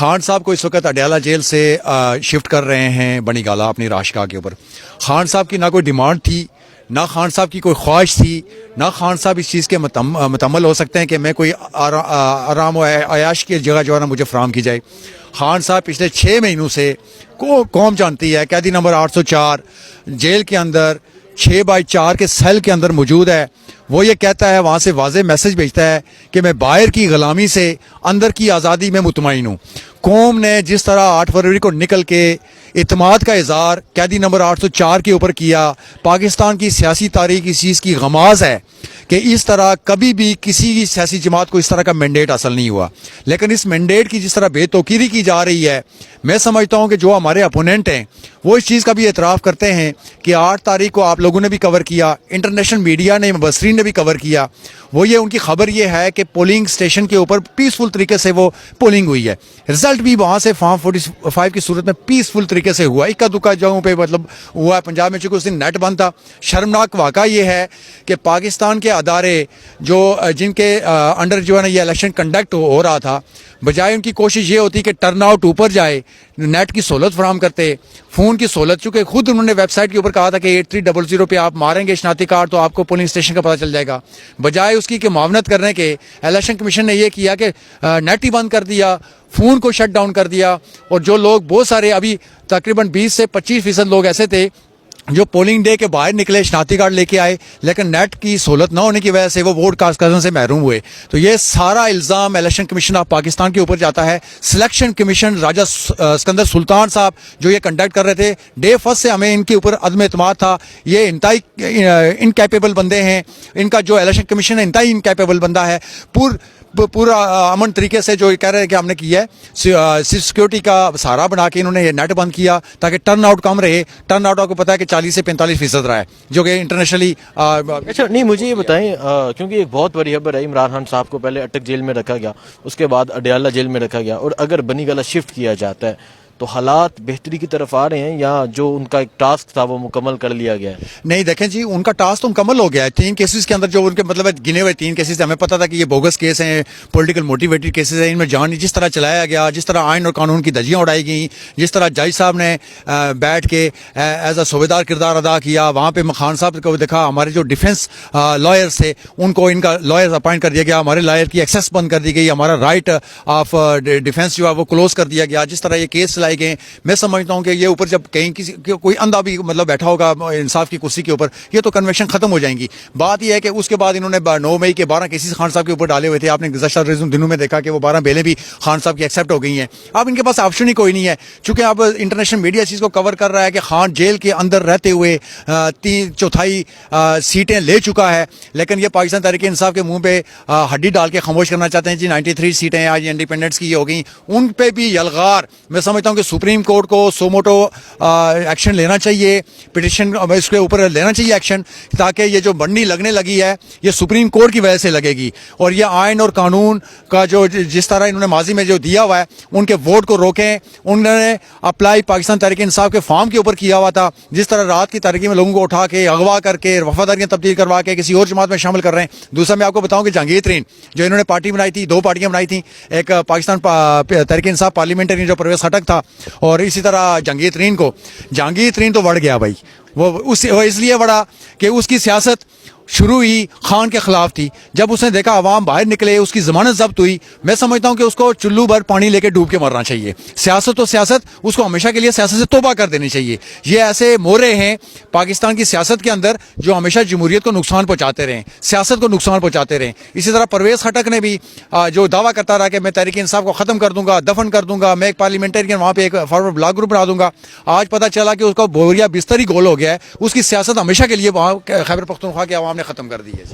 خان صاحب کو اس وقت اڈیالہ جیل سے شفٹ کر رہے ہیں بنی گالہ اپنی راشگاہ کے اوپر. خان صاحب کی نہ کوئی ڈیمانڈ تھی، نہ خان صاحب کی کوئی خواہش تھی، نہ خان صاحب اس چیز کے متمل ہو سکتے ہیں کہ میں کوئی آرام و عیاش کی جگہ جو ہے نا مجھے فراہم کی جائے. خان صاحب پچھلے 6 مہینوں سے قوم جانتی ہے، قیدی نمبر 804 جیل کے اندر 6x4 کے سیل کے اندر موجود ہے. وہ یہ کہتا ہے، وہاں سے واضح میسج بھیجتا ہے کہ میں باہر کی غلامی سے اندر کی آزادی میں مطمئن ہوں. قوم نے جس طرح 8 فروری کو نکل کے اعتماد کا اظہار قیدی نمبر 804 کے اوپر کیا، پاکستان کی سیاسی تاریخ اس چیز کی غماز ہے کہ اس طرح کبھی بھی کسی بھی سیاسی جماعت کو اس طرح کا مینڈیٹ حاصل نہیں ہوا. لیکن اس مینڈیٹ کی جس طرح بے توقیری کی جا رہی ہے، میں سمجھتا ہوں کہ جو ہمارے اپوننٹ ہیں وہ اس چیز کا بھی اعتراف کرتے ہیں کہ 8 تاریخ کو آپ لوگوں نے بھی کور کیا، انٹرنیشنل میڈیا نے، مبصرین نے بھی کور کیا. وہ یہ ان کی خبر یہ ہے کہ پولنگ سٹیشن کے اوپر پیسفل طریقے سے وہ پولنگ ہوئی ہے. رزلٹ بھی وہاں سے فارم 45 کی صورت میں پیسفل طریقے سے ہوا. اکا دکا جگہوں پہ مطلب ہوا ہے. پنجاب میں چونکہ اس دن نیٹ بند تھا. شرمناک واقعہ یہ ہے کہ پاکستان کے ادارے جو جن کے انڈر جو ہے نا یہ الیکشن کنڈکٹ ہو رہا تھا، بجائے ان کی کوشش یہ ہوتی کہ ٹرن آؤٹ اوپر جائے، نیٹ کی سہولت فراہم کرتے، فون کی سہولت، چونکہ خود انہوں نے ویب سائٹ کے اوپر کہا تھا کہ 8300 پہ آپ ماریں گے شناختی کارڈ تو آپ کو پولنگ اسٹیشن کا پتہ چل جائے گا. بجائے اس کی کہ معاونت کرنے کے الیکشن کمیشن نے یہ کیا کہ نیٹ ہی بند کر دیا، فون کو شٹ ڈاؤن کر دیا. اور جو لوگ بہت سارے ابھی تقریباً 20 سے 25% لوگ ایسے تھے جو پولنگ ڈے کے باہر نکلے، شناختی کارڈ لے کے آئے، لیکن نیٹ کی سہولت نہ ہونے کی وجہ سے وہ ووٹ کاسٹ کرنے سے محروم ہوئے. تو یہ سارا الزام الیکشن کمیشن آف پاکستان کے اوپر جاتا ہے. سلیکشن کمیشن راجہ اسکندر سلطان صاحب جو یہ کنڈکٹ کر رہے تھے، ڈے فرسٹ سے ہمیں ان کے اوپر عدم اعتماد تھا. یہ انتہائی انکیپیبل بندے ہیں. ان کا جو الیکشن کمیشن ہے انتہائی انکیپیبل بندہ ہے. پورا امن طریقے سے جو کہہ رہے ہیں کہ ہم نے کیا ہے، سیکیورٹی کا سہارا بنا کے انہوں نے یہ نیٹ بند کیا تاکہ ٹرن آؤٹ کم رہے. ٹرن آؤٹ آپ کو پتا ہے کہ 40 سے 45% رہا ہے، جو کہ انٹرنیشنلی. اچھا نہیں، مجھے یہ بتائیں، کیونکہ ایک بہت بڑی خبر ہے، عمران خان صاحب کو پہلے اٹک جیل میں رکھا گیا، اس کے بعد اڈیالہ جیل میں رکھا گیا، اور اگر بنی گالہ شفٹ کیا جاتا ہے تو حالات بہتری کی طرف آ رہے ہیں یا جو ان کا ایک ٹاسک تھا وہ مکمل کر لیا گیا ہے؟ نہیں دیکھیں جی، ان کا ٹاسک تو مکمل ہو گیا ہے. 3 کیسز کے اندر جو ان کے مطلب گنے ہوئے 3 کیسز ہمیں پتا تھا کہ یہ بوگس کیس ہیں، پولیٹیکل موٹیویٹڈ کیسز ہیں. ان میں جان جس طرح چلایا گیا، جس طرح آئین اور قانون کی دھجیاں اڑائی گئیں، جس طرح جج صاحب نے بیٹھ کے ایز اے صوبیدار کردار ادا کیا، وہاں پہ خان صاحب کو دیکھا. ہمارے جو ڈیفنس لائرز تھے ان کو ان کا لائر اپوائنٹ کر دیا گیا، ہمارے لائر کی ایکسیس بند کر دی گئی، ہمارا رائٹ آف ڈیفنس جو ہے وہ کلوز کر دیا گیا. جس طرح یہ کیس چلائے گئے، میں سمجھتا ہوں کہ یہ اوپر جب کہیں کسی کوئی اندھا بھی مطلب بیٹھا ہوگا انصاف کی کرسی کے اوپر، یہ تو کنویکشن ختم ہو جائیں گی. بات یہ ہے کہ اس کے بعد انہوں نے 9 مئی کے 12 کیسز خان صاحب کے اوپر ڈالے ہوئے تھے. آپ نے گزشتہ دنوں میں دیکھا کہ وہ 12 بیلیں بھی خان صاحب کی ایکسیپٹ ہو گئی ہیں. اب ان کے پاس آپشن ہی کوئی نہیں ہے، چونکہ اب انٹرنیشنل میڈیا چیز کو کور کر رہا ہے کہ خان جیل کے اندر رہتے ہوئے 3/4 سیٹیں لے چکا ہے. لیکن یہ پاکستان تحریک انصاف کے منہ پہ ہڈی ڈال کے خاموش کرنا چاہتے ہیں. جی 93 سیٹیں آج انڈیپینڈنٹس کی ہو گئیں، ان پہ بھی یلغار. میں سمجھتا ہوں کہ سپریم کورٹ کو سوموٹو ایکشن لینا چاہیے، پٹیشن اس کے اوپر لینا چاہیے ایکشن، تاکہ یہ جو بننی لگنے لگی ہے یہ سپریم کورٹ کی وجہ سے لگے گی. اور یہ آئین اور قانون کا جو جس طرح انہوں نے ماضی میں جو دیا ہوا ہے ان کے ووٹ کو روکیں. انہوں نے اپلائی پاکستان تحریک انصاف کے فارم کے اوپر کیا ہوا تھا، جس طرح رات کی تاریکی میں لوگوں کو اٹھا کے اغوا کر کے وفاداریاں تبدیل کروا کے کسی اور جماعت میں شامل کر رہے ہیں. دوسرا میں آپ کو بتاؤں کہ جہانگیر ترین جو انہوں نے پارٹی بنائی تھی، 2 پارٹیاں بنائی تھیں، ایک پاکستان تحریک انصاف پارلیمنٹری جو پرویز خٹک تھا، اور اسی طرح جہانگیر ترین تو بڑھ گیا بھائی. وہ اس لیے بڑھا کہ اس کی سیاست شروع ہی خان کے خلاف تھی. جب اس نے دیکھا عوام باہر نکلے، اس کی ضمانت ضبط ہوئی، میں سمجھتا ہوں کہ اس کو چلو بھر پانی لے کے ڈوب کے مرنا چاہیے. سیاست تو سیاست، اس کو ہمیشہ کے لیے سیاست سے توبہ کر دینی چاہیے. یہ ایسے مورے ہیں پاکستان کی سیاست کے اندر جو ہمیشہ جمہوریت کو نقصان پہنچاتے رہے، سیاست کو نقصان پہنچاتے رہے. اسی طرح پرویز خٹک نے بھی جو دعویٰ کرتا رہا کہ میں تحریک انصاف کو ختم کر دوں گا، دفن کر دوں گا، میں ایک پارلیمنٹرین وہاں پہ ایک فارورڈ بلاک گروپ بنا دوں گا. آج پتہ چلا کہ اس کا بوریا بستر ہی گول ہو گیا ہے. اس کی سیاست ہمیشہ کے لیے وہاں خیبر پختونخوا کے عوام نے ختم کر دی ہے.